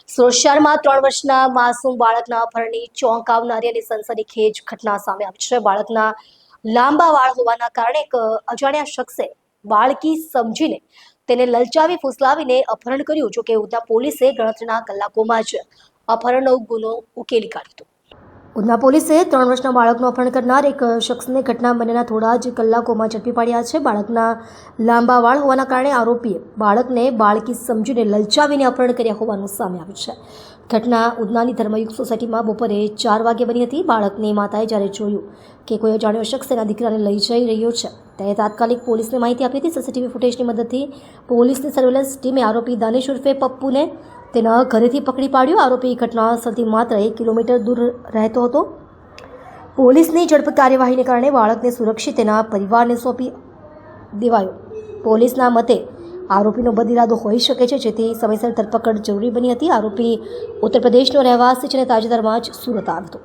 સુરત ત્રણ વર્ષના માસૂમ બાળકના અપહરણની ચોંકાવનારી અને સનસનીખેજ ઘટના સામે આવી છે. બાળકના લાંબા વાળ હોવાના કારણે એક અજાણ્યા શખ્સે બાળકી સમજીને તેને લલચાવી ફૂસલાવીને અપહરણ કર્યું. જોકે ઉધના પોલીસે ગણતરીના કલાકોમાં જ અપહરણનો ગુનો ઉકેલી કાઢ્યો. ઉધના પોલીસે 3 વર્ષના બાળકનું અપહરણ કરનાર એક શખ્સને ઘટના બન્યાના થોડા જ કલાકોમાં ઝડપી પાડ્યા છે. બાળકના લાંબા વાળ હોવાના કારણે આરોપીએ બાળકને બાળકી સમજીને લલચાવીને અપહરણ કર્યા હોવાનું સામે આવ્યું છે. ઘટના ઉધનાની ધર્મયુગ સોસાયટીમાં બપોરે 4 વાગે બની હતી. બાળકની માતાએ જ્યારે જોયું કે કોઈ અજાણ્યો શખ્સ તેના દીકરાને લઈ જઈ રહ્યો છે ત્યારે તાત્કાલિક પોલીસને માહિતી આપી હતી. સીસીટીવી ફૂટેજની મદદથી પોલીસની સર્વેલન્સ ટીમે આરોપી દાનિશ ઉર્ફે પપ્પુને તેના ઘરેથી પકડી પાડ્યો. આરોપી ઘટના સ્થળથી માત્ર 1 કિલોમીટર દૂર રહેતો હતો. પોલીસની ઝડપ કાર્યવાહીને કારણે બાળકને સુરક્ષિત તેના પરિવારને સોંપી દેવાયો. પોલીસના મતે આરોપીનો બદઇરાદો હોઈ શકે છે, જેથી સમયસર ધરપકડ જરૂરી બની હતી. આરોપી ઉત્તર પ્રદેશનો રહેવાસી છે અને તાજેતરમાં જ સુરત આવ્યો હતો.